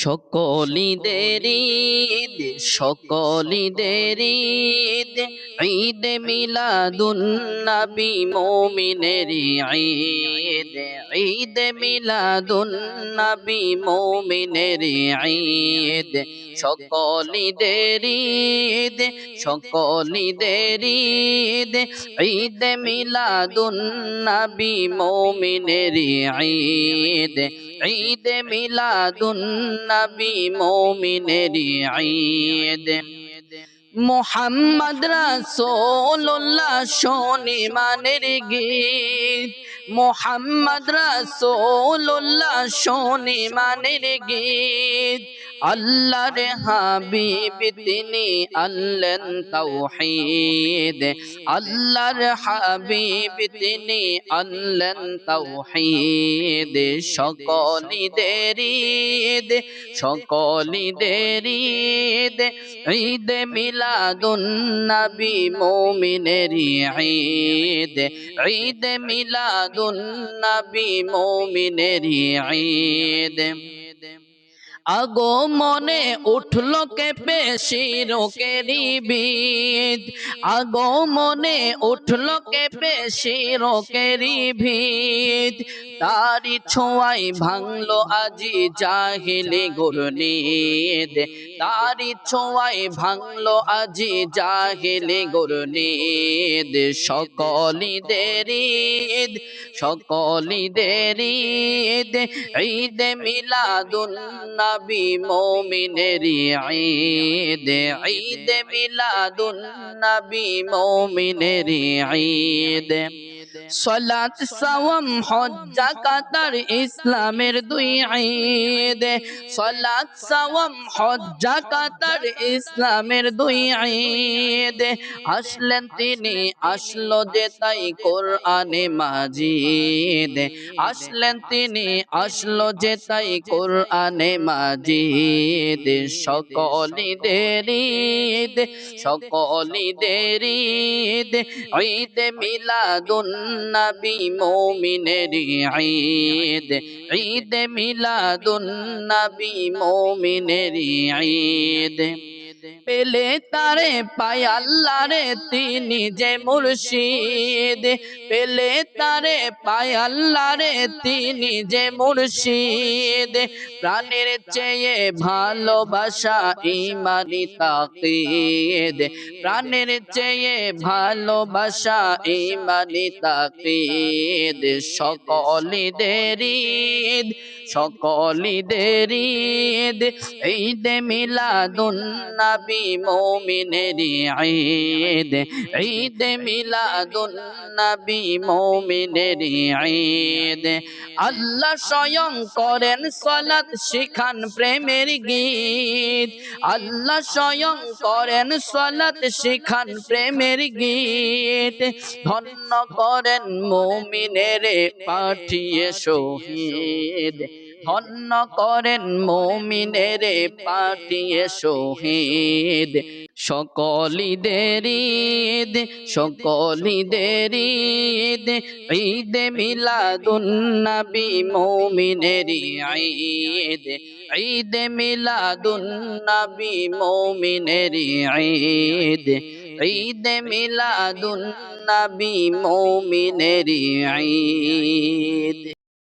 সকলিদের ঈদ সকলিদের ঈদ ঈদ মিলাদুন নবী মুমিনের ঈদ ঈদ মিলাদুন নবী মুমিনের ঈদ সকলিদের ঈদ সকলিদের ঈদ ঈদ মিলাদুন নবী মুমিনের ঈদ ঈদ মিলাদুন নবী মুমিনের ঈদ মুহাম্মদ রাসূলুল্লাহ শোনে মানের গীত মুহাম্মদ রাসূলুল্লাহ শোনে মানের গীত আল্লাহর হাবিব তিনি আনলেন তাওহীদ আল্লাহর হাবিব তিনি আনলেন তাওহীদ সকলিদের ঈদ সকলিদের ঈদ ঈদ মিলাদুন নবী মুমিনের ঈদ ঈদ মিলাদুন নবী মুমিনের ঈদ আগমনে উঠল কেঁপে শিরকেরি ভিত আগমনে উঠল কেঁপে শিরকেরি ভিত তারি ছোঁয়ায় ভাঙলো আজি জাহিলি গুরনিদ তারি ছোঁয়ায় ভাঙলো আজি জাহিলি গুরনিদ সকলিদের ঈদ সকলিদের ঈদ ঈদ মিলাদুন নবী মুমিনের ঈদ ঈদ মিলাদুন নবী মুমিনের ঈদ সালাত সাওম হজ যাকাত আর ইসলামের দুই ঈদ সালাত সাওম হজ যাকাত আর ইসলামের দুই ঈদ আসলেন তিনি আসলো যে তাই কোরআনে মাজিদ আসলেন তিনি আসলো যে তাই কোরআনে মাজিদ সকলিদের ঈদ সকলিদের ঈদ ঈদ মিলাদুন নবী মুমিনের ঈদ ঈদ মিলাদুন নবী মুমিনের ঈদ পেলে তারে পায় আল্লাহরে তিনি যে মুর্শিদ পেলে তারে পায় আল্লাহরে তিনি যে মুর্শিদ প্রাণের চেয়ে ভালোবাসা ঈমানি তাকিদ প্রাণের চেয়ে ভালোবাসা ঈমানি তাকিদ সকলিদের ঈদ সকলিদের ঈদ ঈদ মিলাদুন নবী মুমিনের ঈদ ঈদ মিলাদুন নবী মুমিনের ঈদ আল্লাহ স্বয়ং করেন সালাত শিখান প্রেমের গীত আল্লাহ স্বয়ং করেন সালাত শিখান প্রেমের গীত ধন্য করেন মুমিনের পাঠিয়ে শহীদ ধন্য করেন মুমিনের পাঠিয়ে শহীদ সকলিদের ঈদ সকলিদের ঈদ ঈদ মিলাদুন নবী মুমিনের ঈদ ঈদ মিলাদুন নবী মুমিনের ঈদ ঈদ মিলাদুন নবী মুমিনের ঈদ।